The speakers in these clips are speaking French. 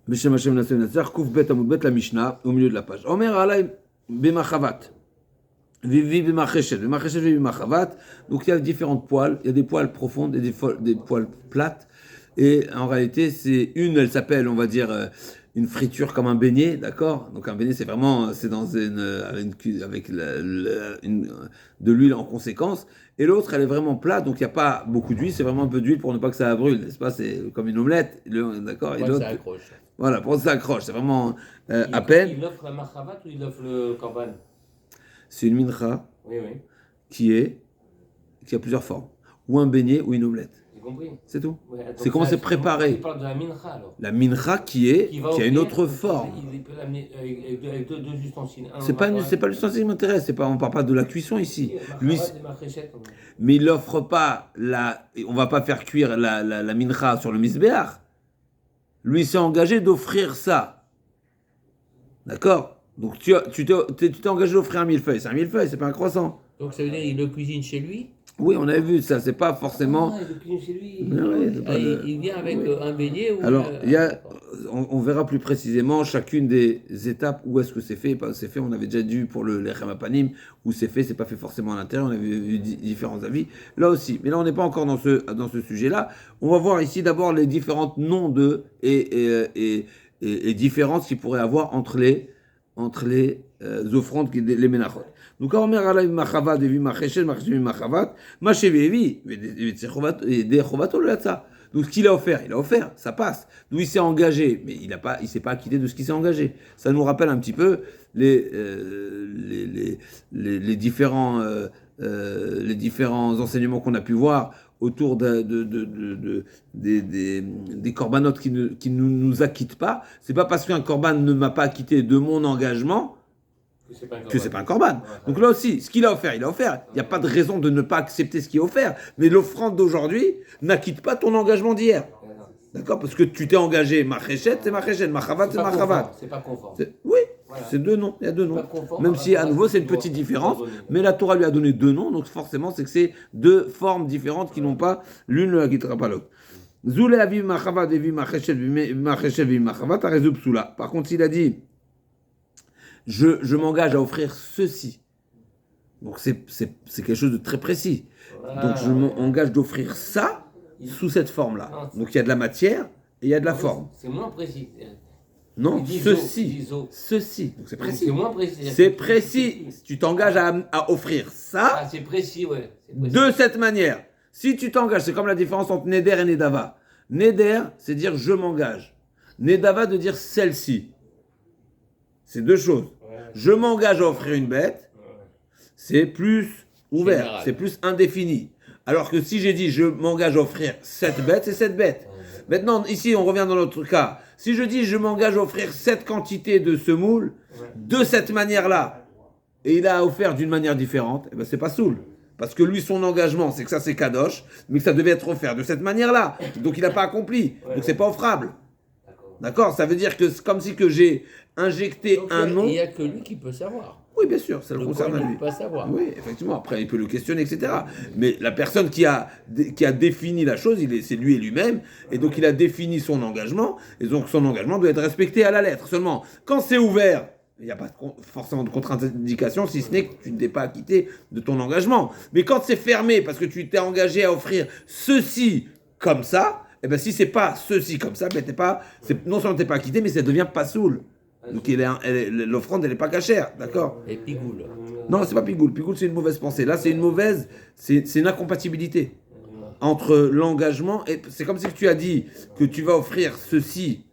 Beshem Hashem Nassau Nassar, Kouf Bet Amud Bet, la Mishnah, au milieu de la page. Omer Alay Bemachavat. Vivi Bemacheshet. Bemacheshet, Vivi Bemachavat. Donc il y a différentes poils. Il y a des poils profondes et des poils plates. Et en réalité, c'est une, elle s'appelle, on va dire, une friture comme un beignet, d'accord? Donc un beignet, c'est vraiment, c'est dans avec de l'huile en conséquence. Et l'autre, elle est vraiment plate, donc il n'y a pas beaucoup d'huile, c'est vraiment un peu d'huile pour ne pas que ça brûle, n'est-ce pas? C'est comme une omelette, d'accord? Et l'autre, ça accroche. voilà, pour que ça accroche, c'est vraiment à peine. Il offre la machavat ou il offre le korban? C'est une mincha Oui, oui. qui a plusieurs formes. Ou un beignet ou une omelette. J'ai compris. C'est tout. Ouais, C'est comment c'est préparé. Il parle de la mincha alors. La mincha qui a une autre forme. Il peut l'amener avec deux ustensiles. C'est pas l'ustensile qui m'intéresse. On parle pas de la cuisson ici. Lui, Machéchette. mais il offre pas on va pas faire cuire la mincha sur le misbéach. Lui s'est engagé d'offrir ça. D'accord? Donc tu t'es engagé d'offrir un millefeuille. C'est un millefeuille, c'est pas un croissant. Donc ça veut dire qu'il le cuisine chez lui? Oui, on avait vu ça. C'est pas forcément. Ah, il le cuisine chez lui. Il vient avec un beignet ou. Alors, on verra plus précisément chacune des étapes où est-ce que c'est fait et pas c'est fait. On avait déjà vu pour le lechem apanim où c'est fait, c'est pas fait forcément à l'intérieur. On avait vu différents avis. Là aussi, mais là on n'est pas encore dans ce sujet-là. On va voir ici d'abord les différents noms et différences qu'il pourrait avoir entre les offrandes, les menachot. Donc, quand on met à la machavat, des macheshet, machavat, machevevi, des chovato le latsa. Donc, ce qu'il a offert, ça passe. Donc, il s'est engagé, mais il s'est pas acquitté de ce qu'il s'est engagé. Ça nous rappelle un petit peu les différents enseignements qu'on a pu voir autour des corbanotes qui ne nous acquittent pas. C'est pas parce qu'un corban ne m'a pas acquitté de mon engagement que c'est pas un corban. Donc là aussi, ce qu'il a offert, il a offert. Il n'y a pas de raison de ne pas accepter ce qui est offert. Mais l'offrande d'aujourd'hui n'acquitte pas ton engagement d'hier. D'accord? Parce que tu t'es engagé, macheshet, c'est macheshet, machavat, c'est machavat. C'est pas conforme. Oui, voilà. C'est deux noms. Il y a deux noms. Même si, à nouveau, c'est une petite différence. Mais la Torah lui a donné deux noms. Donc forcément, c'est que c'est deux formes différentes qui n'ont pas, l'une ne la quittera pas l'autre. Zoule aviv machavat, devi macheshet, vi machavat, arezub psula. Par contre, il a dit, je m'engage à offrir ceci. Donc c'est quelque chose de très précis. Donc je m'engage d'offrir ça sous cette forme-là. Donc il y a de la matière et il y a de la forme. C'est moins précis. Non, ceci. Donc c'est précis. C'est moins précis. C'est précis. Tu t'engages à offrir ça. Ah, c'est précis, ouais. De cette manière. Si tu t'engages, c'est comme la différence entre Neder et Nedava. Neder, c'est dire je m'engage. Nedava, de dire celle-ci. C'est deux choses. Je m'engage à offrir une bête, c'est plus ouvert, général. C'est plus indéfini. Alors que si j'ai dit je m'engage à offrir cette bête, c'est cette bête. Maintenant, ici, on revient dans notre cas. Si je dis je m'engage à offrir cette quantité de semoule, de cette manière-là, et il a offert d'une manière différente, eh ben c'est pas soul. Parce que lui, son engagement, c'est que ça c'est kadosh, mais que ça devait être offert de cette manière-là. Donc il n'a pas accompli. Donc c'est pas offrable. D'accord? Ça veut dire que c'est comme si que j'ai injecté donc, un nom. Il n'y a que lui qui peut savoir. Oui, bien sûr, ça le concerne à lui. Il ne peut pas savoir. Oui, effectivement. Après, il peut le questionner, etc. Mais la personne qui a défini la chose, c'est lui et lui-même. Et donc, il a défini son engagement. Et donc, son engagement doit être respecté à la lettre. Seulement, quand c'est ouvert, il n'y a pas forcément de contre-indication, si ce n'est que tu ne t'es pas acquitté de ton engagement. Mais quand c'est fermé, parce que tu t'es engagé à offrir ceci comme ça, eh ben si c'est pas ceci comme ça, ben non seulement t'es pas acquitté, mais ça devient pas soul. Donc l'offrande elle est pas cachère, d'accord? Et pigoule. Non, c'est pas pigoule. Pigoule c'est une mauvaise pensée. Là c'est c'est une incompatibilité entre l'engagement et c'est comme si tu as dit que tu vas offrir ceci.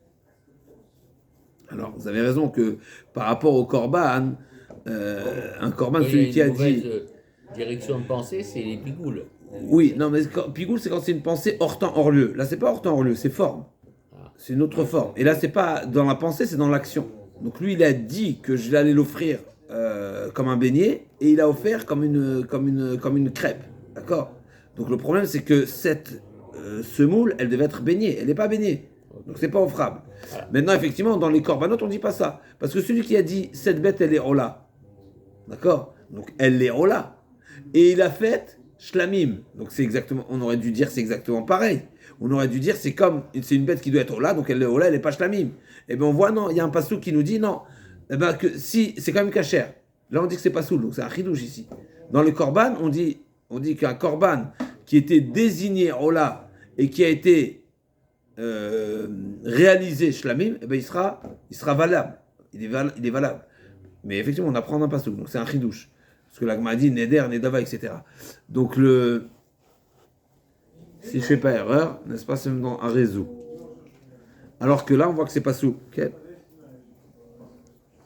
Alors vous avez raison que par rapport au korban, un korban celui qui a dit direction de pensée, c'est les pigoules. Oui, non, mais pigoule, c'est quand c'est une pensée hors temps, hors lieu. Là, c'est pas hors temps, hors lieu, c'est forme. C'est une autre forme. Et là, c'est pas dans la pensée, c'est dans l'action. Donc lui, il a dit que je l'allais l'offrir comme un beignet, et il a offert comme une crêpe. D'accord? Donc le problème, c'est que cette semoule, elle devait être baignée. Elle n'est pas baignée. Donc c'est pas offrable. Maintenant, effectivement, dans les corbanotes, on dit pas ça. Parce que celui qui a dit, cette bête, elle est hola. D'accord? Donc elle est hola. Et il a fait shlamim. Donc c'est exactement, on aurait dû dire c'est exactement pareil. On aurait dû dire, c'est une bête qui doit être Ola, donc elle est pas Shlamim. Et bien on voit, non, il y a un passouk qui nous dit, non, eh ben, que si, c'est quand même Kacher. Là on dit que c'est pas Soul, donc c'est un Chidouche ici. Dans le Korban, on dit qu'un Korban qui était désigné Ola et qui a été réalisé Shlamim, eh ben, il sera valable. Il est valable. Mais effectivement, on apprend un passouk, donc c'est un Chidouche. Parce que l'Agma dit Neder, Nedava, etc. Donc si je ne fais pas erreur, n'est-ce pas, c'est dans un réseau. Alors que là, on voit que c'est pas sous. Okay.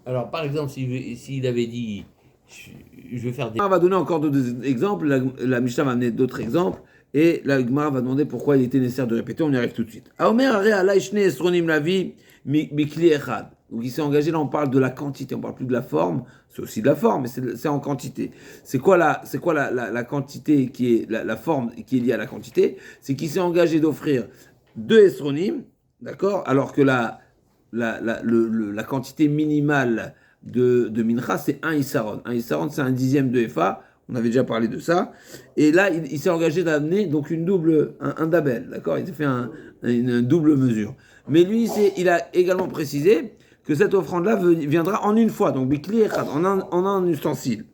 Alors, par exemple, s'il avait dit, je vais faire des... On va donner encore d'autres exemples. La Mishnah va amener d'autres exemples. Et la Gemara va demander pourquoi il était nécessaire de répéter. On y arrive tout de suite. Donc il s'est engagé, là on parle de la quantité, on parle plus de la forme, c'est aussi de la forme, mais c'est en quantité. C'est quoi la quantité qui est, la forme qui est liée à la quantité? C'est qu'il s'est engagé d'offrir 2 esronim, d'accord? Alors que la quantité minimale de mincha, c'est 1 issaron. 1 issaron, c'est un dixième de Efa, on avait déjà parlé de ça. Et là, il s'est engagé d'amener donc un dabel, d'accord? Il s'est fait une double mesure. Mais lui, il a également précisé que cette offrande-là viendra en une fois, donc bikli echad, en un ustensile.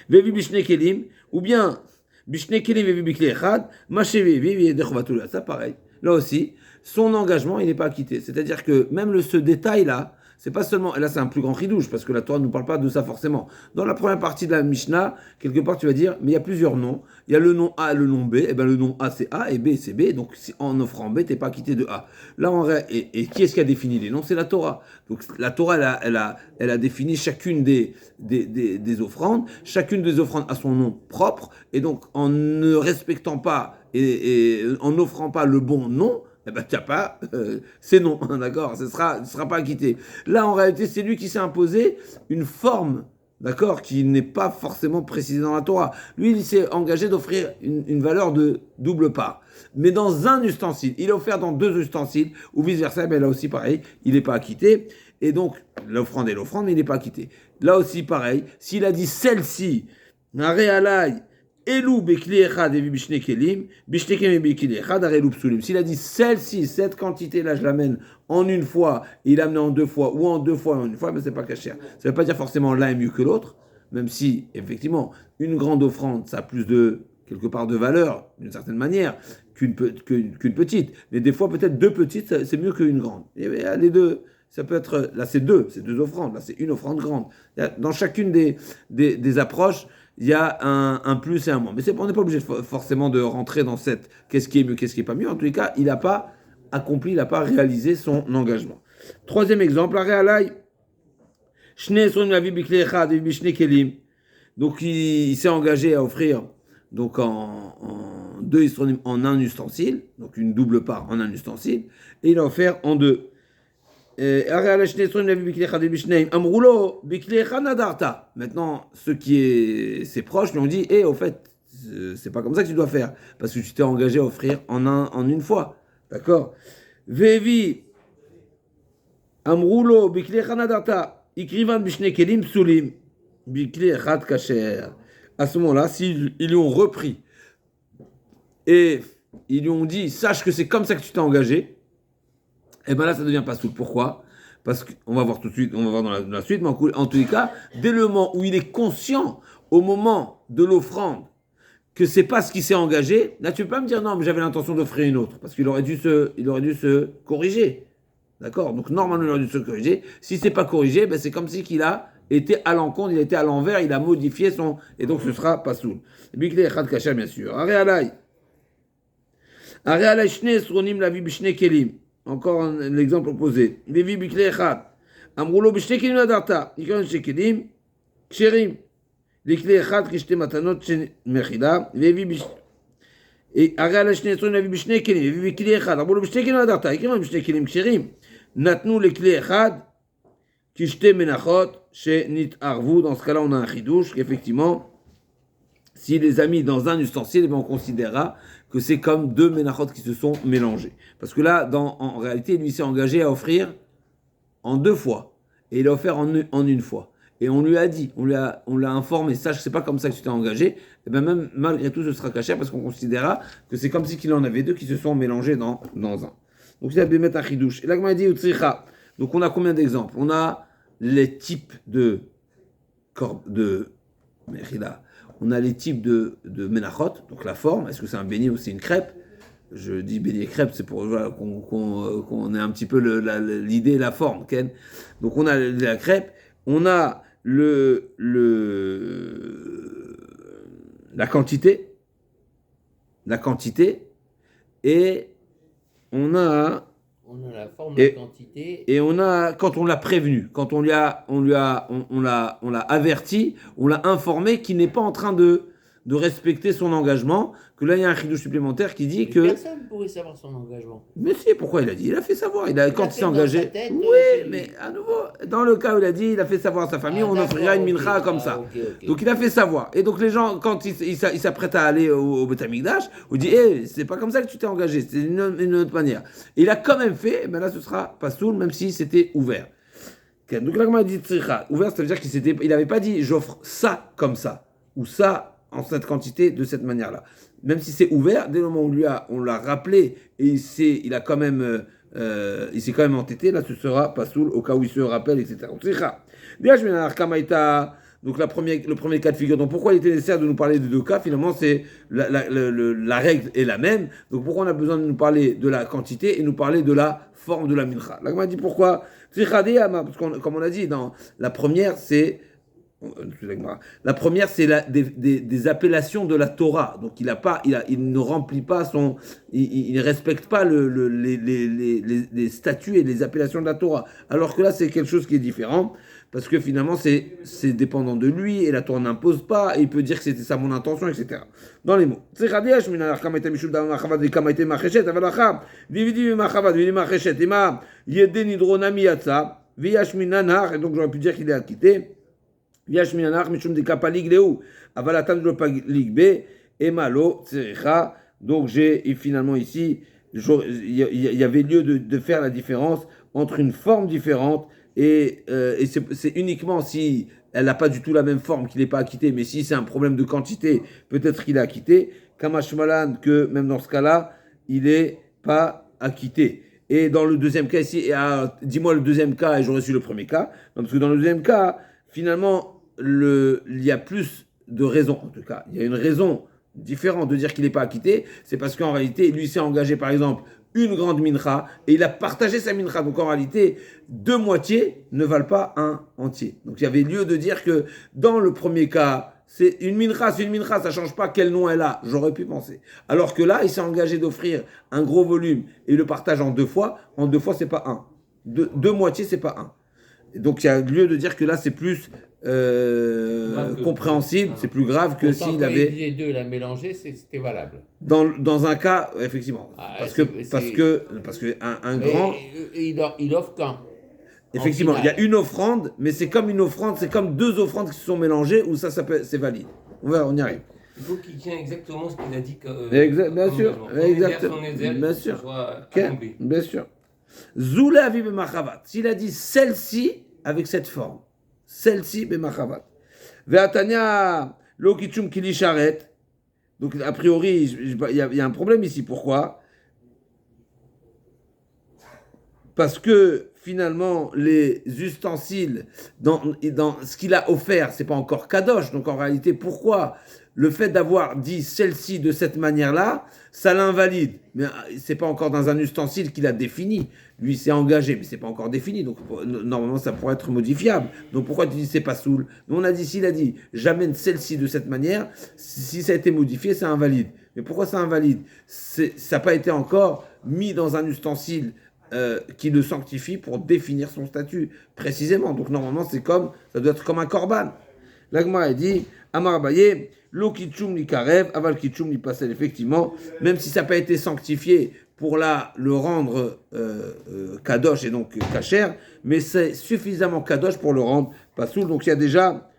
Vevi bishne kelim, ou bien bishne kelim vevi bikli echad, maché vevi dechovatula. Ça, pareil. Là aussi, son engagement, il n'est pas acquitté. C'est-à-dire que même ce détail-là, c'est pas seulement, et là c'est un plus grand chidouche, parce que la Torah ne nous parle pas de ça forcément. Dans la première partie de la Mishnah, quelque part tu vas dire, mais il y a plusieurs noms. Il y a le nom A et le nom B, et bien le nom A c'est A et B c'est B, donc en offrant B, t'es pas quitté de A. Là, et qui est-ce qui a défini les noms? C'est la Torah. Donc la Torah, elle a défini chacune des offrandes, chacune des offrandes a son nom propre, et donc en ne respectant pas et en n'offrant pas le bon nom, eh ben, tu n'as pas, c'est non, d'accord, ce sera pas acquitté. Là, en réalité, c'est lui qui s'est imposé une forme, d'accord, qui n'est pas forcément précisée dans la Torah. Lui, il s'est engagé d'offrir une valeur de double part. Mais dans un ustensile, il est offert dans 2 ustensiles, ou vice-versa, ben là aussi pareil, il n'est pas acquitté. Et donc, l'offrande est l'offrande, mais il n'est pas acquitté. Là aussi pareil, s'il a dit celle-ci, naré alay, Elou bekli echad evi bishne kelim, bishne kelim bekli echad arelu psulim. S'il a dit celle-ci, cette quantité-là, je l'amène en une fois, et il l'a amené en 2 fois, ou en 2 fois, en une fois, mais c'est pas cachère. Ça veut pas dire forcément l'un est mieux que l'autre, même si, effectivement, une grande offrande, ça a plus quelque part de valeur, d'une certaine manière, qu'une petite. Mais des fois, peut-être 2 petites, c'est mieux qu'une grande. Et les deux, ça peut être, là c'est 2 offrandes, là c'est une offrande grande. Dans chacune des approches, il y a un plus et un moins. Mais on n'est pas obligé forcément de rentrer dans cette qu'est-ce qui est mieux, qu'est-ce qui n'est pas mieux. En tous les cas, il n'a pas accompli, il n'a pas réalisé son engagement. 3e exemple, donc il s'est engagé à offrir donc en 2 en un ustensile, donc une double part en un ustensile, et il a offert en 2. Maintenant, ses proches lui ont dit au fait, c'est pas comme ça que tu dois faire, parce que tu t'es engagé à offrir en une fois. D'accord? Vevi Amrulo Biklecha Nadarta Ikrivan Bishne Kelim Psulim Biklechat Kacher. À ce moment-là, s'ils lui ont repris et ils lui ont dit sache que c'est comme ça que tu t'es engagé, et bien là, ça devient pas soul. Pourquoi? Parce qu'on va voir tout de suite, on va voir dans la suite, mais en tous les cas, dès le moment où il est conscient, au moment de l'offrande, que c'est pas ce qui s'est engagé, là tu peux pas me dire non, mais j'avais l'intention d'offrir une autre, parce qu'il aurait dû se corriger. D'accord? Donc normalement, il aurait dû se corriger. Si c'est pas corrigé, ben, c'est comme si qu'il a été à l'encontre, il était à l'envers, il a modifié son, et donc ce sera pas soul. Bikle Echad Kasher, bien sûr. Aré alay. Aré alay shne sronim la vie bishne kelim. Encore l'exemple opposé. Levi bikle echad. Amroulo bishne kelim nadarta. Ikon shekelim. Ksherim. Likle echad kishte matanot mechida. Levi bishne. Et aré la shne son levi bishne kelim. Levi bikle echad. Amroulo bishne kelim nadarta. Ikon bishne kelim ksherim. Natnu likle echad. Kishte menachot. Chez nit arvu. Dans ce cas-là, on a un chidouche. Effectivement, si les amis dans un ustensile, on considérera que c'est comme 2 menachot qui se sont mélangés. Parce que là, en réalité, lui s'est engagé à offrir en 2 fois. Et il a offert en une fois. et on lui a dit, on l'a informé, sache que c'est pas comme ça que tu t'es engagé, et bien même malgré tout ce sera caché parce qu'on considérera que c'est comme si qu'il en avait deux qui se sont mélangés dans un. Donc il a bien mettre un chidouche. Et là, il dit utsricha. Donc on a combien d'exemples? On a les types on a les types de menachot, donc la forme, est-ce que c'est un beignet ou c'est une crêpe? Je dis beignet crêpe, c'est pour voilà, qu'on ait un petit peu l'idée et la forme. Ken. Donc on a la crêpe, on a la quantité, et on a la forme, la quantité. Et on a, quand on l'a prévenu, quand on l'a averti, on l'a informé qu'il n'est pas en train de respecter son engagement, que là il y a un chidouche supplémentaire qui dit que... Personne ne pourrait savoir son engagement. Mais si, pourquoi il a dit? Il a fait savoir, quand il s'est engagé. Oui, mais à nouveau, dans le cas où il a dit, il a fait savoir à sa famille, on offrira une mincha comme ça. Okay. Donc il a fait savoir. Et donc les gens, quand ils s'apprêtent à aller au Beth Amikdash, on dit, c'est pas comme ça que tu t'es engagé, c'est une autre manière. Et il a quand même fait, ben là ce sera pas soul, même si c'était ouvert. Okay, donc là, comme il a dit tzricha, ouvert, ça veut dire qu'il n'avait pas dit, j'offre ça comme ça, ou ça en cette quantité, de cette manière-là. Même si c'est ouvert, dès le moment où on l'a rappelé, et il s'est quand même entêté, là ce sera pas soul, au cas où il se rappelle, etc. Donc le premier cas de figure. Donc pourquoi il était nécessaire de nous parler de deux cas? Finalement, c'est la règle est la même. Donc pourquoi on a besoin de nous parler de la quantité et nous parler de la forme de la mincha? Là, on m'a dit pourquoi? Parce que comme on a dit, dans la première, c'est des appellations de la Torah. Donc il ne remplit pas il ne respecte pas les statuts et les appellations de la Torah. Alors que là, c'est quelque chose qui est différent. Parce que finalement, c'est dépendant de lui, et la Torah n'impose pas, et il peut dire que c'était ça mon intention, etc. Dans les mots. Et donc j'aurais pu dire qu'il est acquitté. Donc finalement ici, il y avait lieu de faire la différence entre une forme différente et c'est uniquement si elle n'a pas du tout la même forme qu'il n'est pas acquitté, mais si c'est un problème de quantité, peut-être qu'il est acquitté. Kamashmalan, que même dans ce cas-là, il n'est pas acquitté. Et dans le deuxième cas ici, dis-moi le deuxième cas et j'aurais su le premier cas. Non, parce que dans le deuxième cas, finalement, il y a plus de raisons, en tout cas. Il y a une raison différente de dire qu'il n'est pas acquitté. C'est parce qu'en réalité, lui s'est engagé, par exemple, une grande mincha, et il a partagé sa mincha. Donc en réalité, deux moitiés ne valent pas un entier. Donc il y avait lieu de dire que dans le premier cas, c'est une mincha, ça ne change pas quel nom elle a. J'aurais pu penser. Alors que là, il s'est engagé d'offrir un gros volume et il le partage en deux fois. En deux fois, c'est pas un. Deux moitiés, c'est pas un. Et donc il y a lieu de dire que là, c'est plus compréhensible, c'est plus grave que s'il avait... Les deux, la mélanger, c'était valable. Dans un cas, effectivement. Parce que un grand... Il offre qu'un. Effectivement, il y a une offrande, mais c'est comme une offrande, c'est comme deux offrandes qui se sont mélangées, où c'est valide. On y arrive. Il faut qu'il tienne exactement ce qu'il a dit. Bien sûr, exactement. Bien sûr. Bien sûr. Zoulé avi b'machavat. S'il a dit celle-ci avec cette forme, celle-ci b'machavat. Ve'atania lo kitchum kili sharet. Donc a priori, il y a un problème ici. Pourquoi? Parce que finalement, les ustensiles, dans ce qu'il a offert, c'est pas encore kadosh. Donc en réalité, pourquoi le fait d'avoir dit celle-ci de cette manière-là, ça l'invalide? Mais c'est pas encore dans un ustensile qu'il a défini. Lui s'est engagé, mais c'est pas encore défini. Donc normalement, ça pourrait être modifiable. Donc pourquoi tu dis c'est pas soul? Nous on a dit, s'il a dit j'amène celle-ci de cette manière, si ça a été modifié, ça invalide. Mais pourquoi ça invalide? Ça n'a pas été encore mis dans un ustensile qui le sanctifie pour définir son statut précisément. Donc normalement, ça doit être comme un korban. L'agma a dit, Amar Abaye, lo kitchum li karev, aval kitchum li pasel. Effectivement, même si ça n'a pas été sanctifié pour le rendre kadosh et donc kasher, mais c'est suffisamment kadosh pour le rendre pasoul. Donc il y a déjà...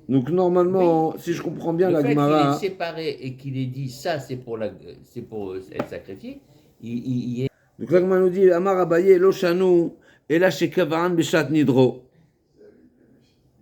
Donc normalement, si je comprends bien la Gemara... Le fait qu'il ait séparé et qu'il ait dit ça, c'est pour être sacrifié, il est... Donc là, comme on nous dit, Amar Abaye, Loshanu, et là chez Kavan, Beshat Nidro.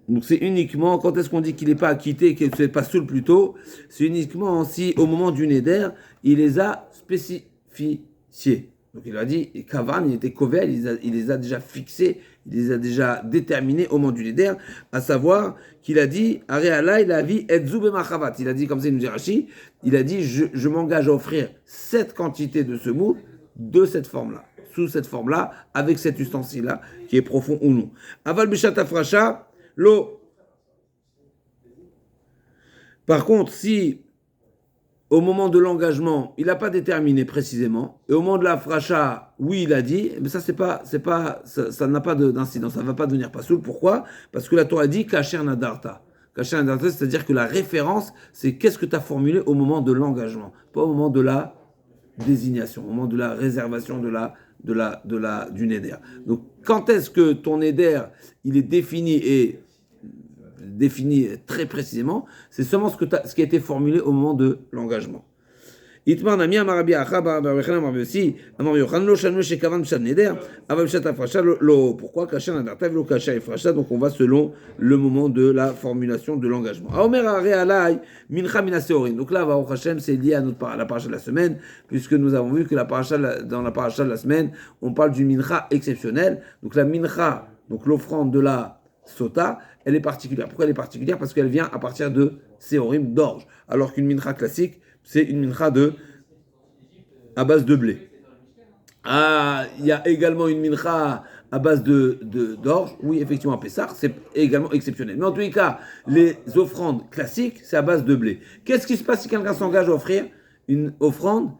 Donc c'est uniquement, quand est-ce qu'on dit qu'il n'est pas acquitté, qu'il n'est pas saoul plutôt, c'est uniquement si au moment du Neder, il les a spécifiés. Donc il a dit, Kavan, il était Kovel, il les a déjà fixés, il les a déjà déterminés au moment du Neder, à savoir qu'il a dit, Arealai la vie Edzube Machavat. Il a dit, comme ça il nous dit Rashi, il a dit, je m'engage à offrir cette quantité de semoule de cette forme-là, sous cette forme-là, avec cet ustensile-là, qui est profond ou non. Aval Bishat Afrasha, l'eau. Par contre, si au moment de l'engagement, il n'a pas déterminé précisément, et au moment de la fracha, oui, il a dit, mais ça, ça n'a pas d'incidence, ça ne va pas devenir pas soul. Pourquoi? Parce que la Torah dit Kacher Nadarta. Kacher Nadarta, c'est-à-dire que la référence, c'est qu'est-ce que tu as formulé au moment de l'engagement, pas au moment de la désignation, au moment de la réservation du Neder. Donc, quand est-ce que ton Neder, il est défini très précisément, c'est seulement ce qui a été formulé au moment de l'engagement. Itmar Nami Amarabi Achaba Barbechen Amarbiosi Amar Yochan Lo Shanu Shekavan Shan Neder Aval Shat Afrasha Lo. Pourquoi Kasher Nadarta Velo Kasher Efrasha? Donc on va selon le moment de la formulation de l'engagement. Aomer Are Alai Mincha Minaseorim. Donc là, Baruch Hashem, c'est lié à la paracha de la semaine, puisque nous avons vu que dans la paracha de la semaine, on parle d'une mincha exceptionnelle. Donc la mincha, donc l'offrande de la sota, elle est particulière. Pourquoi elle est particulière? Parce qu'elle vient à partir de séorim, d'orge. Alors qu'une mincha classique, c'est une mincha à base de blé. Ah, il y a également une mincha à base d'orge. Oui, effectivement, à Pessah, c'est également exceptionnel. Mais en tous les cas, les offrandes classiques, c'est à base de blé. Qu'est-ce qui se passe si quelqu'un s'engage à offrir une offrande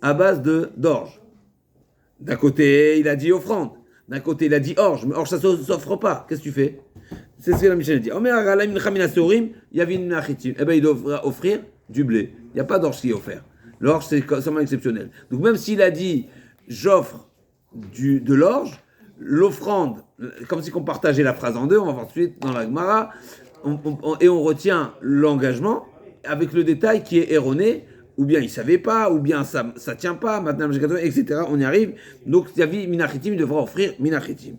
à base d'orge? D'un côté, il a dit offrande. D'un côté, il a dit orge. Mais orge, ça ne s'offre pas. Qu'est-ce que tu fais? C'est ce que la Mishnah dit. Eh bien, il devra offrir du blé. Il n'y a pas d'orge qui est offert. L'orge, c'est seulement exceptionnel. Donc, même s'il a dit j'offre de l'orge, l'offrande, comme si on partageait la phrase en deux, on va voir tout de suite dans la Gemara, et on retient l'engagement avec le détail qui est erroné, ou bien il ne savait pas, ou bien ça ne tient pas, maintenant, etc. On y arrive. Donc, Yavi Minachitim, il devra offrir Minachitim.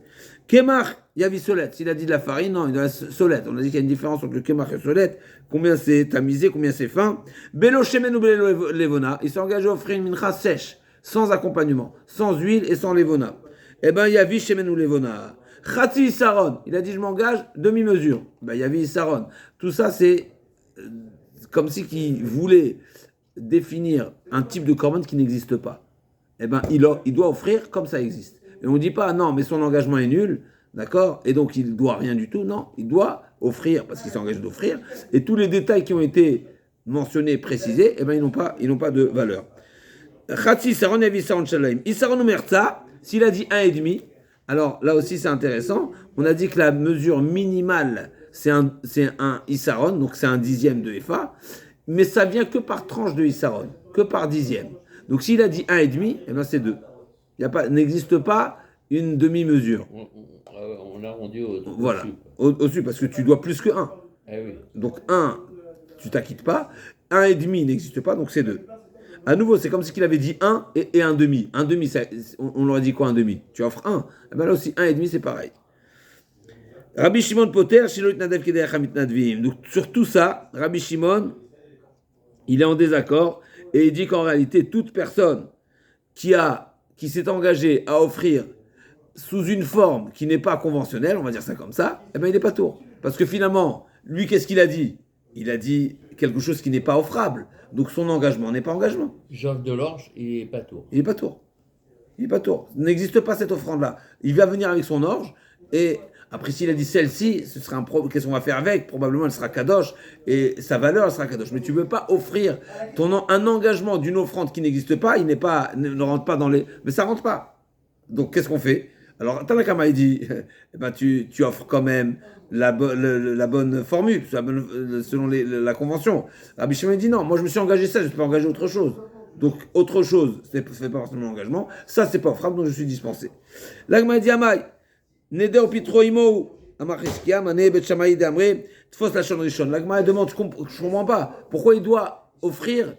Kemach, Yavi Solet, s'il a dit de la farine, non, il a Solet. On a dit qu'il y a une différence entre le Kemach et le Solet, combien c'est tamisé, combien c'est fin. Belo Shemen ou Belo Levona, il s'est engagé à offrir une mincha sèche, sans accompagnement, sans huile et sans levona. Eh bien, Yavi Shemen ou Levona. Khati Isaron, il a dit je m'engage, demi-mesure. Ben, Yavi Isaron. Tout ça, c'est comme si qu'il voulait définir un type de korban qui n'existe pas. Eh bien, il doit offrir comme ça existe. Et on ne dit pas, non, mais son engagement est nul, d'accord, et donc il ne doit rien du tout. Non, il doit offrir, parce qu'il s'engage d'offrir, et tous les détails qui ont été mentionnés, précisés, eh bien, ils n'ont pas de valeur. Khatsi Saron Yavi Saron Shalaim. Isaron Umerza, s'il a dit 1,5, alors là aussi c'est intéressant, on a dit que la mesure minimale, c'est un Isaron, donc c'est un dixième de Efa, mais ça vient que par tranche de Isaron, que par dixième. Donc s'il a dit 1,5, eh bien c'est 2. N'existe pas une demi-mesure. On a rendu voilà, au-dessus, parce que tu dois plus que 1. Eh oui. Donc 1, tu t'acquittes pas. 1,5 n'existe pas, donc c'est 2. À nouveau, c'est comme si il avait dit 1 et un demi. Un demi, on leur a dit quoi un demi? Tu offres 1. Et bien là aussi, 1,5, c'est pareil. Rabbi Shimon Poter, Shiloh Nadev Kedei Hamit Nadvim. Donc sur tout ça, Rabbi Shimon, il est en désaccord et il dit qu'en réalité, toute personne qui s'est engagée à offrir sous une forme qui n'est pas conventionnelle, on va dire ça comme ça, eh bien il n'est pas tour. Parce que finalement, lui, qu'est-ce qu'il a dit? Il a dit quelque chose qui n'est pas offrable. Donc son engagement n'est pas engagement. J'offre de l'orge, il n'est pas tour. Il n'est pas tour. Il n'est pas tour. N'existe pas cette offrande-là. Il va venir avec son orge et après, s'il a dit celle-ci, ce sera qu'est-ce qu'on va faire avec? Probablement, elle sera kadosh et sa valeur, elle sera kadosh. Mais tu ne veux pas offrir un engagement d'une offrande qui n'existe pas, ne rentre pas dans les. Mais ça ne rentre pas. Donc, qu'est-ce qu'on fait? Alors, Tanakama, il dit eh ben, tu offres quand même la bonne formule, selon la convention. Rabbi Shimon dit non, moi je me suis engagé ça, je ne peux pas engager autre chose. Donc, autre chose, ce n'est pas forcément l'engagement. Ça, c'est pas offrable, donc je suis dispensé. L'agma dit Amai. Neder pitro imo amachiskia mané bet shamaï d'amré tfos la shon rishon. L'agma demande, je comprends pas pourquoi il doit offrir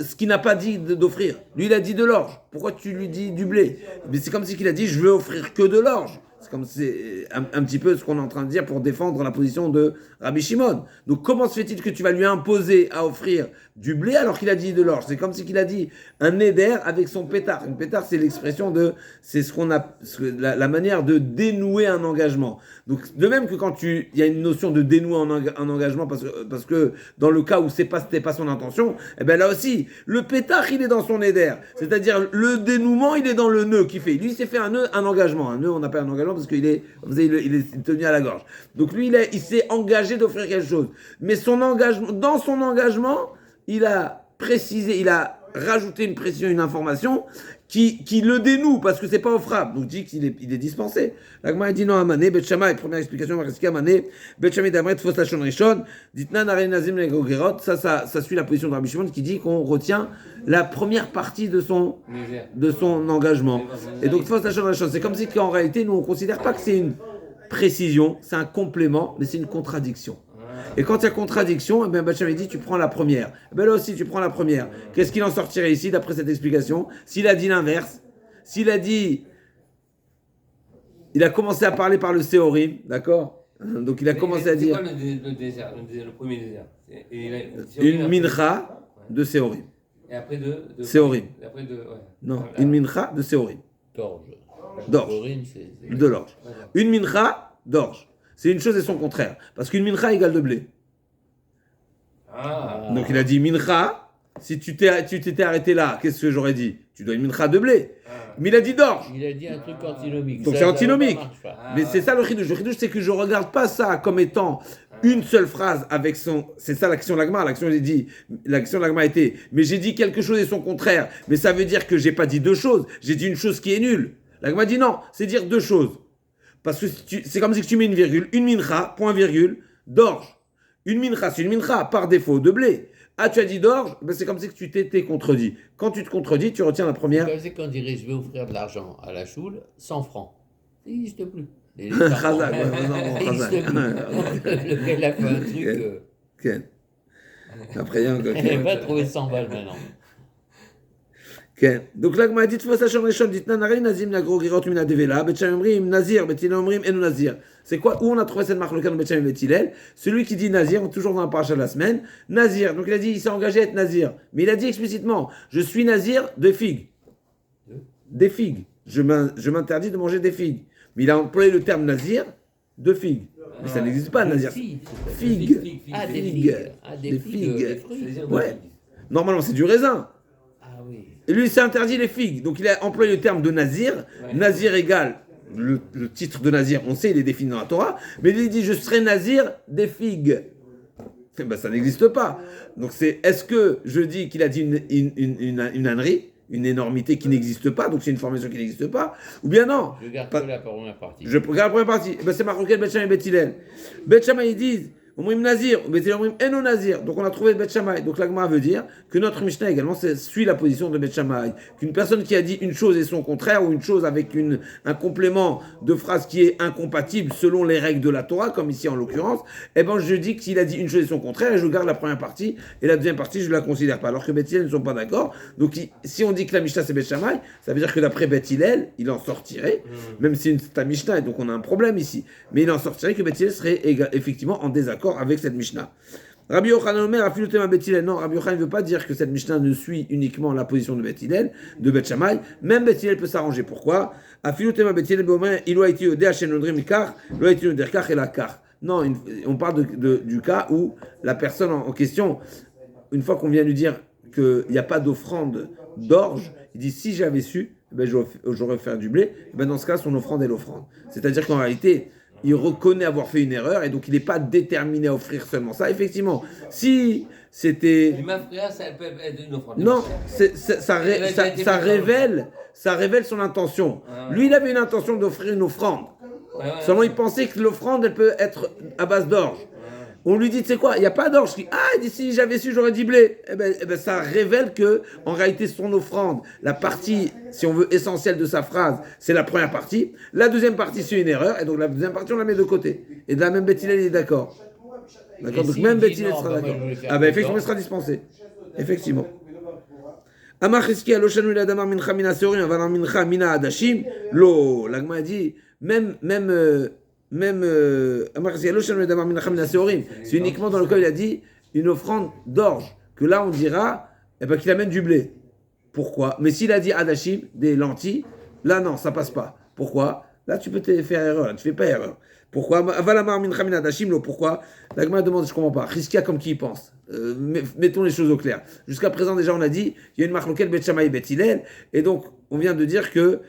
ce qu'il n'a pas dit d'offrir. Lui, il a dit de l'orge. Pourquoi tu lui dis du blé? Mais c'est comme si il a dit, je veux offrir que de l'orge. C'est comme c'est un petit peu ce qu'on est en train de dire pour défendre la position de Rabbi Shimon. Donc comment se fait-il que tu vas lui imposer à offrir du blé alors qu'il a dit de l'orge? C'est comme si qu'il a dit un neder avec son pétard. Une pétard, c'est l'expression de, c'est ce qu'on a, la manière de dénouer un engagement. Donc de même que quand il y a une notion de dénouer un engagement parce que dans le cas où c'était pas son intention, eh ben là aussi le pétard il est dans son neder. C'est-à-dire le dénouement il est dans le nœud qui fait. Lui il s'est fait un nœud, un engagement. Un nœud on appelle un engagement parce qu'il est, il est tenu à la gorge. Donc lui il s'est engagé d'offrir quelque chose. Mais dans son engagement, il a précisé, il a rajouté une précision, une information qui le dénoue parce que c'est pas offrable. Donc dit qu'il est dispensé. L'agma dit non Amané, Bet Shammai, première explication, Amané, Bet Shammai d'Amret, Fos Lachon Rishon, Ditna Naren Nazim Legogerot, ça suit la position de Rabbi Shimon qui dit qu'on retient la première partie de son engagement. Et donc Fos Lachon Rishon, c'est comme si qu'en réalité nous on considère pas que c'est une précision, c'est un complément, mais c'est une contradiction. Et quand il y a contradiction, eh bien Bacham dit tu prends la première. Eh bien là aussi tu prends la première. Qu'est-ce qu'il en sortirait ici d'après cette explication? S'il a dit l'inverse, s'il a dit, il a commencé à parler par le Séorim, d'accord? Donc il a commencé à dire c'est quoi le désert, le premier désert? une mincha de Séorim. Et après de Séorim. Après de, ouais. Non, une mincha de Séorim. D'orge. C'est De l'orge. Une mincha d'orge. C'est une chose et son contraire. Parce qu'une mincha égale de blé. Ah. Donc il a dit mincha, si tu t'étais arrêté là, qu'est-ce que j'aurais dit? Tu dois une mincha de blé. Mais il a dit d'orge. Il a dit un truc antinomique. Donc c'est antinomique. Ça Mais c'est ça le chidouche. Le chidouche, c'est que je ne regarde pas ça comme étant une seule phrase avec son... C'est ça l'action de l'agma. L'action de l'agma était, mais j'ai dit quelque chose et son contraire. Mais ça veut dire que j'ai pas dit deux choses. J'ai dit une chose qui est nulle. L'agma dit non, c'est dire deux choses. Parce que c'est comme si tu mets une virgule, une mincha, point virgule, d'orge. Une mincha, c'est une mincha, par défaut, de blé. Ah, tu as dit d'orge, ben c'est comme si tu t'étais contredit. Quand tu te contredis, tu retiens la première. C'est quand on dirait je vais offrir de l'argent à la choule, 100 francs. Ça n'existe plus. Chazak, ouais, Ça n'existe plus. Le gars, il a fait un truc. Ken. Après, il y a encore. Il va trouver 100 balles maintenant. כן. Donc là, dit תפוס לשון ראשון, דתנן הרי נזים נגרו גרירות מן הדבלה, בית שמאי אומרים נזיר, בית הלל אומרים אינו נזיר. C'est quoi? Où on a trouvé cette marque locale dans Beth Shammai et Beth Hillel? Celui qui dit Nazir, toujours dans la paracha de la semaine, Nazir. Donc il a dit, il s'est engagé à être Nazir. Mais il a dit explicitement, je suis Nazir de figues. Des figues. Je m'interdis de manger des figues. Mais il a employé le terme Nazir de figues. Mais ça n'existe pas, Nazir. Figues. Ah, des figues. Ah, des figues. Ouais. Normalement, c'est du raisin. Ah oui. Et lui, il s'est interdit les figues. Donc, il a employé le terme de Nazir. Ouais. Nazir égale le titre de Nazir. On sait, il est défini dans la Torah. Mais il dit, je serai Nazir des figues. Ben, ça n'existe pas. Donc, est-ce que je dis qu'il a dit une ânerie, une énormité qui n'existe pas, donc c'est une formation qui n'existe pas, ou bien non? Je garde que la première partie. Je garde la première partie. Ben, c'est marqué Beth Shammai et Beth Hillel. Beth Shammai, ils disent, Omrim Nazir, Beth Hillel Omrim Eno Nazir. Donc on a trouvé Beth Shammai. Donc l'agma veut dire que notre Mishnah également suit la position de Beth Shammai. Qu'une personne qui a dit une chose et son contraire, ou une chose avec un complément de phrase qui est incompatible selon les règles de la Torah, comme ici en l'occurrence, eh ben je dis qu'il a dit une chose et son contraire, et je garde la première partie, et la deuxième partie je ne la considère pas. Alors que Beth Hillel ne sont pas d'accord. Donc si on dit que la Mishnah c'est Beth Shammai, ça veut dire que d'après Beth Hillel, il en sortirait, même si c'est un Mishnah, et donc on a un problème ici, mais il en sortirait que Beth Hillel serait effectivement en désaccord avec cette Mishnah. Rabbi Yochanan Omer a filouté ma Beth Hillel. Non, Rabbi Yochanan ne veut pas dire que cette Mishnah ne suit uniquement la position de Beth Hillel, de Beth Shammai. Même Beth Hillel peut s'arranger. Pourquoi? A filouté ma Beth Hillel, il a été odé à Shenodrim Kar, il a été odé Kar et la Kar. Non, on parle du cas où la personne en question, une fois qu'on vient lui dire qu'il n'y a pas d'offrande d'orge, il dit si j'avais su, ben j'aurais fait du blé. Ben dans ce cas, son offrande est l'offrande. C'est-à-dire qu'en réalité, il reconnaît avoir fait une erreur et donc il n'est pas déterminé à offrir seulement ça. Effectivement, si c'était... ça peut être une offrande. Non, ça révèle son intention. Lui, il avait une intention d'offrir une offrande. Seulement, il pensait que l'offrande, elle peut être à base d'orge. On lui dit, tu sais quoi, il n'y a pas d'orge. Il dit, si j'avais su, j'aurais dit blé. Eh ben, ça révèle que, en réalité, son offrande, la partie, si on veut, essentielle de sa phrase, c'est la première partie. La deuxième partie, c'est une erreur. Et donc, la deuxième partie, on la met de côté. Et de la même Beth Hillel, il est d'accord. D'accord. Donc, même Beth Hillel sera d'accord. Ah ben, effectivement, il sera dispensé. Effectivement. Amar Chizkia, lo shanu ila damar mincha mina seorim, avanar mincha mina adashim. Lo, la Gemara dit, même, Amar Chizkia, lo shanu ila damar mincha mina seorim. C'est uniquement dans le cas où il a dit une offrande d'orge, que là on dira, qu'il amène du blé. Pourquoi? Mais s'il a dit adashim, des lentilles, là non, ça passe pas. Pourquoi? Là tu peux te faire erreur, là, tu fais pas erreur. Pourquoi? Avalamar mincha mina adashim, lo, pourquoi? La Gemara demande, je comprends pas. Chizkia comme qui y pense. Mettons les choses au clair. Jusqu'à présent, déjà, on a dit, il y a une marloquette Bet Shammai et Bet Hillel, et donc, on vient de dire que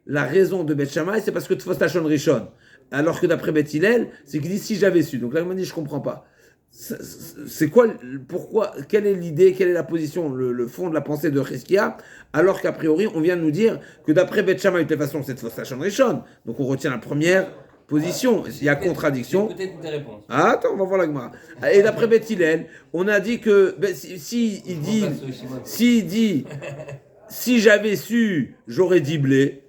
la raison de Bet Shammai, c'est parce que Tfos Lachon Rishon. Alors que d'après Bet Hillel, c'est qu'il dit si j'avais su. Donc là, il m'a dit, je comprends pas. C'est quoi, pourquoi, quelle est l'idée, quelle est la position, le fond de la pensée de Chizkia, alors qu'a priori, on vient de nous dire que d'après Bet Shammai, de toute façon, c'est Tfos Lachon Rishon. Donc on retient la première position, il y a contradiction. Peut-être une réponse. Ah, attends, on va voir la Gemara. Et d'après Beth Hillel, on a dit que s'il dit si j'avais su, j'aurais dit blé,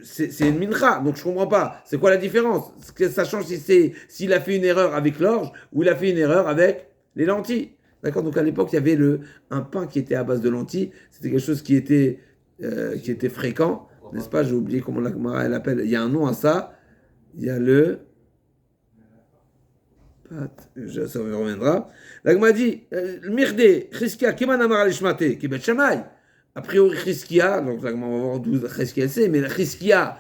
c'est une mincha, donc je comprends pas. C'est quoi la différence? Ça change s'il a fait une erreur avec l'orge ou il a fait une erreur avec les lentilles. D'accord? Donc à l'époque, il y avait un pain qui était à base de lentilles. C'était quelque chose qui était fréquent, n'est-ce pas? J'ai oublié comment la Gemara elle appelle. Il y a un nom à ça. Il y a ça me reviendra. La Gemara dit, Mirdé, Chizkia, Keman Amar Alishmate, qui est Bet Shammai. A priori, Chizkia, donc la Gemara va voir d'où Chizkia sait, mais Chizkia,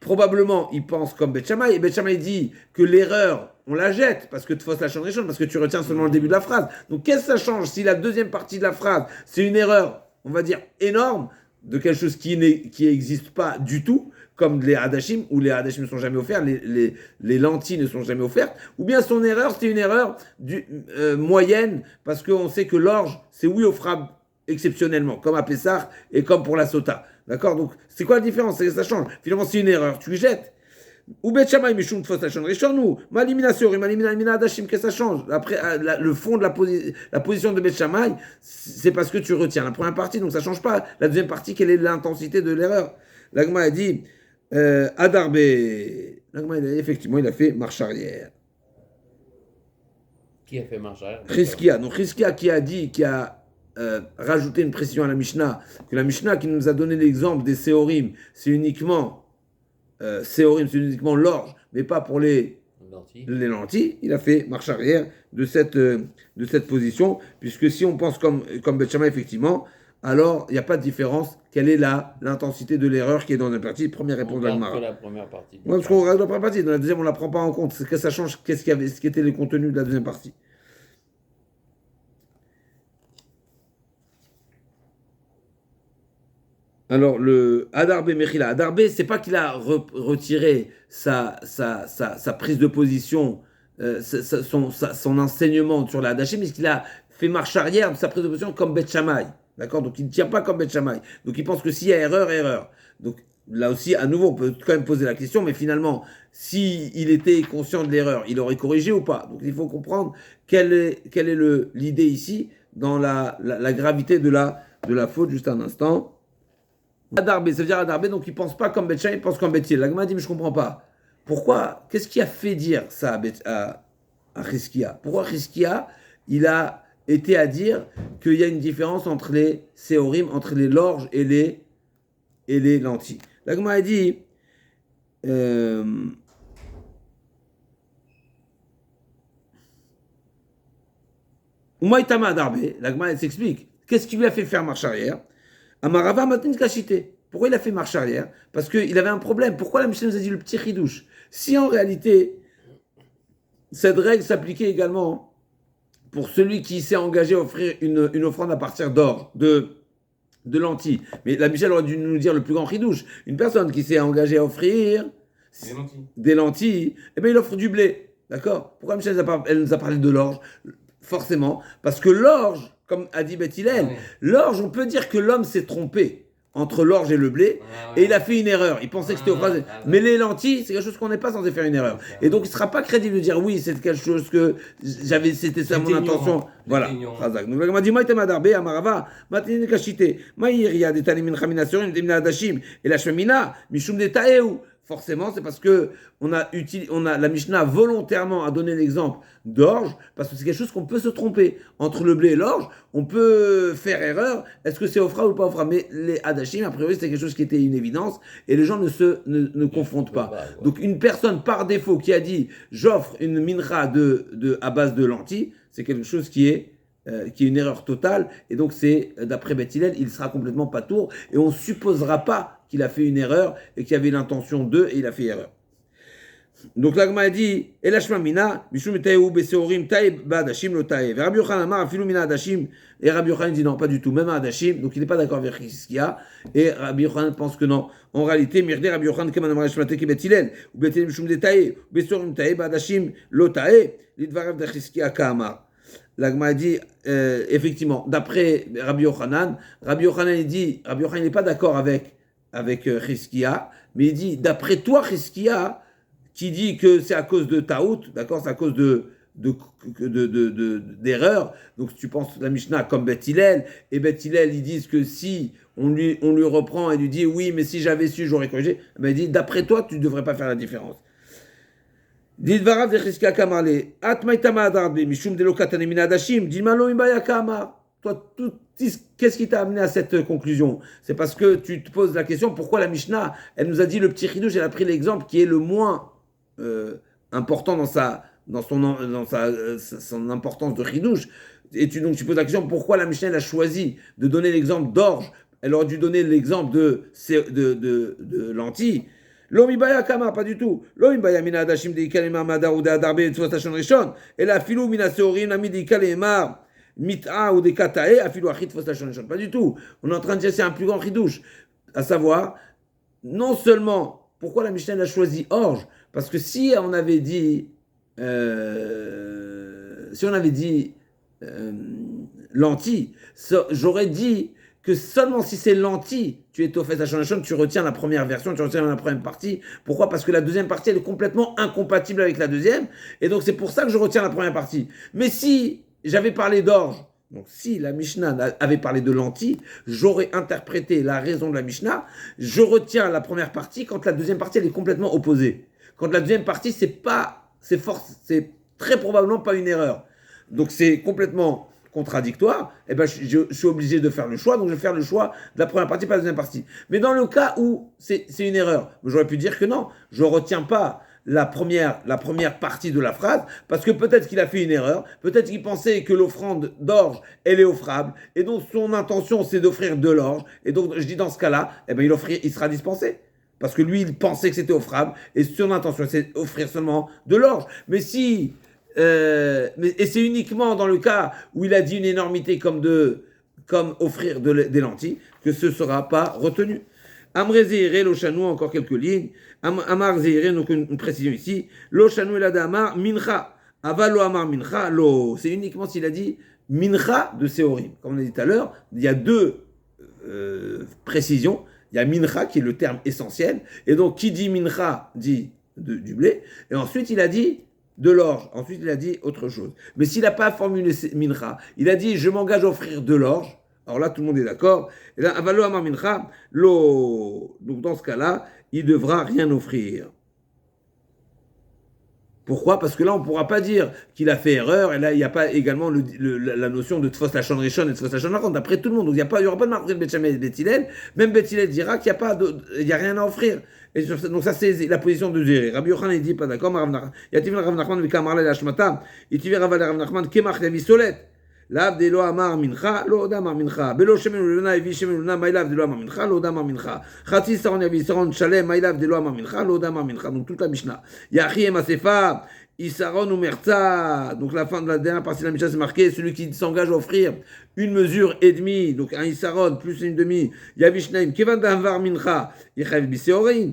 probablement, il pense comme Bet Shammai, et Bet Shammai dit que l'erreur, on la jette, parce que Tfos Lachon Rishon, parce que tu retiens seulement le début de la phrase. Donc qu'est-ce que ça change si la deuxième partie de la phrase, c'est une erreur, on va dire, énorme, de quelque chose qui n'existe pas du tout, comme les hadashim, où les hadashim ne sont jamais offerts, les lentilles ne sont jamais offertes, ou bien son erreur, c'est une erreur moyenne, parce qu'on sait que l'orge, c'est oui offrable exceptionnellement, comme à Pessah et comme pour la sota. D'accord? Donc, c'est quoi la différence? Ça change. Finalement, c'est une erreur, tu jettes. Ou Bet Shammai Mishum Tfos Lachon Rishon, ou Malimina Seorim, Malimina Hadashim, qu'est-ce que ça change? Après, le fond de la position de Bet Shammai, c'est parce que tu retiens la première partie, donc ça change pas. La deuxième partie, quelle est l'intensité de l'erreur? La Gemara a dit, Adarbe, la Gemara effectivement, il a fait marche arrière. Qui a fait marche arrière? Chizkia. Donc Chizkia qui a rajouté une précision à la Mishnah, que la Mishnah qui nous a donné l'exemple des Séorim, c'est uniquement Séorim, c'est uniquement l'orge, mais pas pour les lentilles. Il a fait marche arrière de cette position, puisque si on pense comme Bet Shammai, effectivement, alors il n'y a pas de différence. Quelle est l'intensité de l'erreur qui est dans la partie? Première réponse de la Gemara. la première partie. Ouais, parce qu'on regarde la première partie. Dans la deuxième, on ne la prend pas en compte. C'est que ça change ce qui était le contenu de la deuxième partie. Alors, le Adarbe Mechila. Adarbe, c'est pas qu'il a retiré sa prise de position, son enseignement sur la Hadashim, mais qu'il a fait marche arrière de sa prise de position comme Bet Shammai. D'accord? Donc, il ne tient pas comme Bet Shammai. Donc, il pense que s'il y a erreur. Donc, là aussi, à nouveau, on peut quand même poser la question, mais finalement, s'il était conscient de l'erreur, il aurait corrigé ou pas? Donc, il faut comprendre quelle est l'idée ici dans la gravité de la faute, juste un instant. Adarbe, ça veut dire Adarbe, donc il pense pas comme Bet Shammai, il pense comme Bet Hillel. La Gemara dit, mais je comprends pas. Pourquoi? Qu'est-ce qui a fait dire ça à Chizkia? Pourquoi Chizkia, il a été à dire qu'il y a une différence entre les séorim, entre les lorges et les lentilles? La Gemara dit, Umaitama Adarbe, la Gemara s'explique. Qu'est-ce qui lui a fait faire marche arrière? Amarava matin kachité. Pourquoi il a fait marche arrière? Parce qu'il avait un problème. Pourquoi la Mishnah nous a dit le petit chidouche? Si en réalité, cette règle s'appliquait également pour celui qui s'est engagé à offrir une offrande à partir d'or, de lentilles. Mais la Mishnah aurait dû nous dire le plus grand chidouche. Une personne qui s'est engagée à offrir des lentilles, eh bien il offre du blé. D'accord? Pourquoi la Mishnah elle nous a parlé de l'orge? Forcément, parce que l'orge, comme a dit Beth Hillel, l'orge, on peut dire que l'homme s'est trompé entre l'orge et le blé, et il a fait une erreur. Il pensait que c'était au phrase. Mais les lentilles, c'est quelque chose qu'on n'est pas censé faire une erreur. Et donc, il ne sera pas crédible de dire oui, c'est quelque chose que c'était ça mon intention. Voilà. Donc, on m'a dit, Maïtem Adarbe, Amarava, Matinine Kachite, Maïria, des Tanimin Chamina Surim, des Mina Adashim, et la Shemina, Mishum de Taeou. forcément, c'est parce que la Mishnah volontairement a donné l'exemple d'orge, parce que c'est quelque chose qu'on peut se tromper. Entre le blé et l'orge, on peut faire erreur. Est-ce que c'est Ofra ou pas Ofra? Mais les Hadashim, a priori, c'est quelque chose qui était une évidence, et les gens ne confondent pas. Donc, une personne par défaut qui a dit j'offre une mincha à base de lentilles, c'est quelque chose qui est une erreur totale, et donc c'est, d'après Beth Hillel, il sera complètement patour, et on ne supposera pas qu'il a fait une erreur, et qu'il avait l'intention de, et il a fait erreur. Donc l'Agma a dit, Elashma mina, Mishum taïou beseorim taï ba'adashim lo taï. Et Rabbi Yochanan amar afilu mina adashim. Et Rabbi Yochanan dit non, pas du tout, même à adashim. Donc il n'est pas d'accord avec ce qu'il y a. Et Rabbi Yochanan pense que non. En réalité, Mirde Rabbi Yochanan keman amar shmate ki Bet Hillel, ou Bet Hillel mishum de taï, beseorim taï ba'adashim lo taï. Lidvarav de Chizkiya ka'amar. L'Agma a dit, effectivement, d'après Rabbi Yochanan il dit, Rabbi Yochanan n'est pas d'accord avec Chizkiya, mais il dit, d'après toi, Chizkiya, qui dit que c'est à cause de Taout, d'accord, c'est à cause d'erreur. Donc tu penses la Mishnah comme Beth Hillel, et Beth Hillel, ils disent que si on lui reprend et lui dit oui, mais si j'avais su, j'aurais corrigé, ben il dit d'après toi, tu ne devrais pas faire la différence. Toi, qu'est-ce qui t'a amené à cette conclusion? C'est parce que tu te poses la question pourquoi la Mishnah, elle nous a dit le petit chidouche, elle a pris l'exemple qui est le moins important dans son importance de chidouche. Et donc tu poses la question pourquoi la Mishnah elle a choisi de donner l'exemple d'orge. Elle aurait dû donner l'exemple de lentilles. L'omibaya kama, pas du tout. L'omibaya mina adashim de ikalema madar ou de adarbe et tfotashon rishon. Et la filou mina seorim nami de ikalema mit'a ou de katae afilu achit tfotashon rishon. Pas du tout. On est en train de dire c'est un plus grand chidouche. À savoir, non seulement pourquoi la Mishnah a choisi orge, parce que si on avait dit lentilles, j'aurais dit que seulement si c'est lentilles, tu es au fait à Shonashon, tu retiens la première version, tu retiens la première partie. Pourquoi? Parce que la deuxième partie, elle est complètement incompatible avec la deuxième, et donc c'est pour ça que je retiens la première partie. Mais si j'avais parlé d'orge, donc si la Mishnah avait parlé de lentilles, j'aurais interprété la raison de la Mishnah, je retiens la première partie quand la deuxième partie, elle est complètement opposée. Quand la deuxième partie, c'est très probablement pas une erreur. Donc c'est complètement contradictoire, et ben je suis obligé de faire le choix, donc je vais faire le choix de la première partie, pas de la deuxième partie. Mais dans le cas où c'est une erreur, j'aurais pu dire que non, je ne retiens pas la première partie de la phrase, parce que peut-être qu'il a fait une erreur, peut-être qu'il pensait que l'offrande d'orge, elle est offrable, et donc son intention c'est d'offrir de l'orge, et donc je dis dans ce cas-là, eh ben il sera dispensé. Parce que lui, il pensait que c'était offrable, et son intention c'est d'offrir seulement de l'orge. Mais si... et c'est uniquement dans le cas où il a dit une énormité comme offrir des lentilles que ce ne sera pas retenu. Amre Zeire, Lochanou, encore quelques lignes. Amar Zeire, donc une précision ici. Lochanou el Amar mincha. Avalo Amar mincha, lo. C'est uniquement s'il a dit mincha de Seorim. Comme on a dit tout à l'heure, il y a deux précisions. Il y a mincha qui est le terme essentiel. Et donc, qui dit mincha dit du blé. Et ensuite, il a dit de l'orge. Ensuite, il a dit autre chose. Mais s'il n'a pas formulé mincha, il a dit je m'engage à offrir de l'orge. Alors là, tout le monde est d'accord. Et là, avalo amar mincha, lo. Donc dans ce cas-là, il ne devra rien offrir. Pourquoi? Parce que là, on ne pourra pas dire qu'il a fait erreur, et là, il n'y a pas également la notion de Tfos Lachon Rishon et Tfos Lachon Rachon, d'après tout le monde. Donc, il n'y aura pas de marque de Beth Shammai et Beth Hillel. Même Beth Hillel dira qu'il n'y a rien à offrir. Et donc, ça, c'est la position de Zéré. Rabbi Yochanan, il dit pas d'accord, mais Yativir Rav Nachman, Vika Marle Lashmata, Yativir Rav Nachman, Kemach Levi Solet. Lav de lo amar mincha, lo oda amar mincha. Belo shemen uluna, evi shemen uluna, mailav de lo amar mincha, lo oda amar mincha. Chati saron yavi saron shalem, mailav de lo amar mincha, lo oda amar mincha. Donc toute la Mishnah. Yachi et Masefa, Isaron ou Merza. Donc la fin de la dernière partie de la Mishnah, c'est marqué celui qui s'engage à offrir une mesure et demie, donc un Isaron plus une demi. Yavi shnaim, kevan d'anvar mincha, yechav biseorin.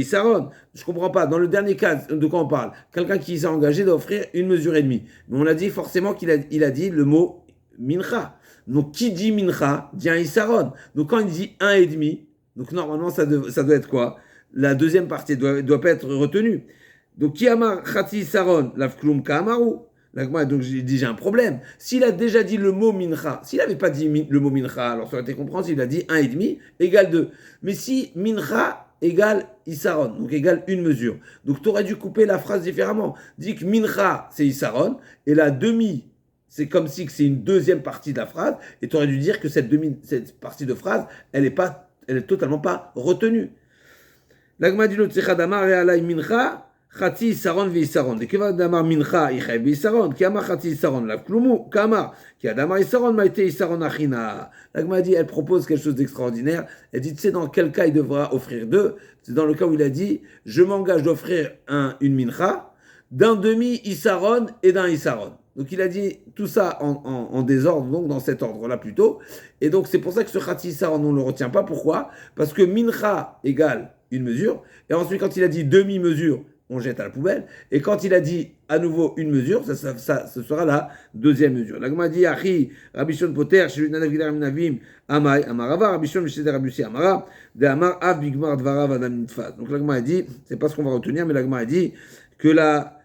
Saron, je comprends pas. Dans le dernier cas, de quoi on parle? Quelqu'un qui s'est engagé d'offrir une mesure et demie. Mais on a dit forcément qu'il a dit le mot mincha. Donc qui dit mincha dit un isaron. Donc quand il dit un et demi, donc normalement ça doit être quoi? La deuxième partie doit pas être retenue. Donc qui amar chati saron lafklum kamaru. Donc j'ai un problème. S'il a déjà dit le mot mincha, s'il n'avait pas dit le mot mincha, alors ça aurait été compréhensible, il a dit un et demi égale 2. Mais si mincha égale Issaron, donc égale une mesure. Donc tu aurais dû couper la phrase différemment. Dis que Mincha, c'est Issaron, et la demi, c'est comme si c'est une deuxième partie de la phrase, et tu aurais dû dire que cette partie de phrase, elle est totalement pas retenue. L'agma dit l'autre, c'est Damar et Alay Mincha, Khati Isaron vi Isaron. Et Keva Damar Mincha, Ichai bi Isaron, qui Amar Khati Isaron, la Klumu, Kama, qui a Damar Isaron, Maïté Isaron Achina. L'agma dit, elle propose quelque chose d'extraordinaire. Elle dit, tu sais dans quel cas il devra offrir deux? C'est dans le cas où il a dit, je m'engage d'offrir une Mincha, d'un demi Isaron et d'un Isaron. Donc il a dit tout ça en désordre, donc dans cet ordre-là plutôt. Et donc c'est pour ça que ce Khati Isaron, on ne le retient pas. Pourquoi? Parce que Mincha égale une mesure. Et ensuite, quand il a dit demi-mesure, on jette à la poubelle. Et quand il a dit à nouveau une mesure, ce sera la deuxième mesure. L'agma dit, Achi, Rabishon Poter, Shelu Nadav Gidar Minavim, Amay, Amarava, Rabishon Misheder Rabusi Amara, de Amar Av Bigmar Dvarav Adam Nitfaz. Donc l'agma a dit, c'est pas ce qu'on va retenir, mais l'agma a dit que la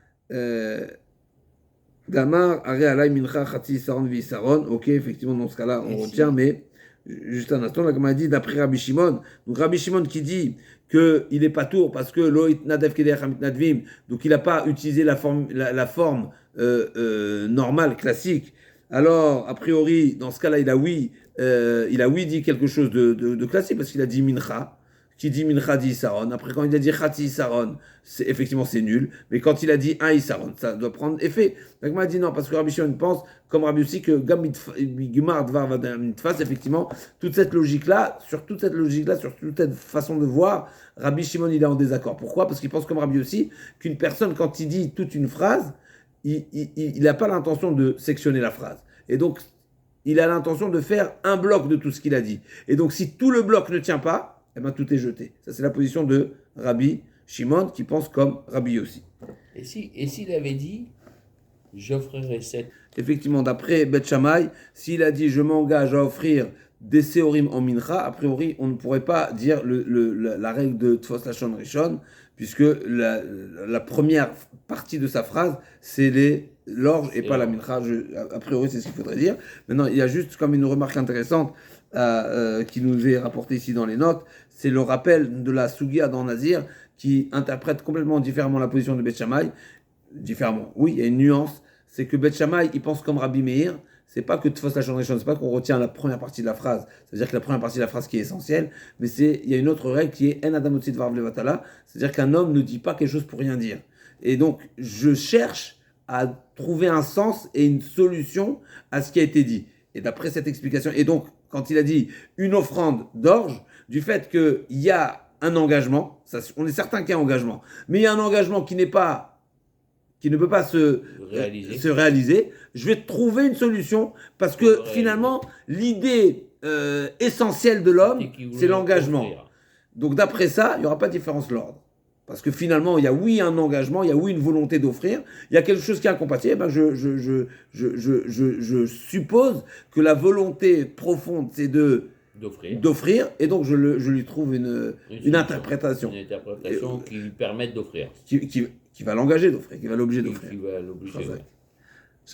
Damar, Are Alay Mincha Khati Saron Vi Saron. Ok, effectivement, dans ce cas-là, on retient, mais juste un instant, l'agma a dit, d'après Rabbi Shimon, donc Rabbi Shimon qui dit qu'il n'est pas tour parce que Loït Nadev Keder Hamit Nadvim, donc il n'a pas utilisé la forme normale, classique. Alors, a priori, dans ce cas-là, il a oui dit quelque chose de classique parce qu'il a dit Mincha. Qui dit Mincha dit Isaron. Après, quand il a dit Khati Isaron, effectivement, c'est nul. Mais quand il a dit un Isaron, ça doit prendre effet. Donc, moi, il dit non, parce que Rabbi Shimon pense, comme Rabbi aussi, que Gmar Dvar Vadanitfas, effectivement, toute cette logique-là, sur toute cette façon de voir, Rabbi Shimon, il est en désaccord. Pourquoi? Parce qu'il pense, comme Rabbi aussi, qu'une personne, quand il dit toute une phrase, il n'a pas l'intention de sectionner la phrase. Et donc, il a l'intention de faire un bloc de tout ce qu'il a dit. Et donc, si tout le bloc ne tient pas, eh ben, tout est jeté. Ça, c'est la position de Rabbi Shimon qui pense comme Rabbi Yossi. Et s'il avait dit, j'offrirai 7. Effectivement, d'après Beth Shammai, s'il a dit je m'engage à offrir des séorim en mincha, a priori, on ne pourrait pas dire la règle de Tfos Lashon Rishon, puisque la première partie de sa phrase, c'est l'orge et pas la mincha. A priori, c'est ce qu'il faudrait dire. Maintenant, il y a juste comme une remarque intéressante qui nous est rapportée ici dans les notes, c'est le rappel de la Sugia dans Nazir qui interprète complètement différemment la position de Beth Shammai. Différemment, oui, il y a une nuance, c'est que Beth Shammai, il pense comme Rabbi Meir, c'est pas que Tfos Lashon Rishon, c'est pas qu'on retient la première partie de la phrase, c'est-à-dire que la première partie de la phrase qui est essentielle, mais il y a une autre règle qui est En Adam Otzi Dvar Levatala, c'est-à-dire qu'un homme ne dit pas quelque chose pour rien dire. Et donc, je cherche à trouver un sens et une solution à ce qui a été dit. Et d'après cette explication, et donc, quand il a dit une offrande d'orge, du fait qu'il y a un engagement, on est certain qu'il y a un engagement, mais il y a un engagement qui ne peut pas se réaliser, je vais trouver une solution, parce que finalement, l'idée essentielle de l'homme, c'est l'engagement. Donc d'après ça, il n'y aura pas de différence de l'ordre. Parce que finalement, il y a oui un engagement, il y a oui une volonté d'offrir, il y a quelque chose qui est incompatible, ben je suppose que la volonté profonde, c'est d'offrir, et donc je lui trouve une interprétation. Une interprétation qui lui permette d'offrir. Qui va l'engager d'offrir, qui va l'obliger d'offrir. Qui va l'obliger, ouais.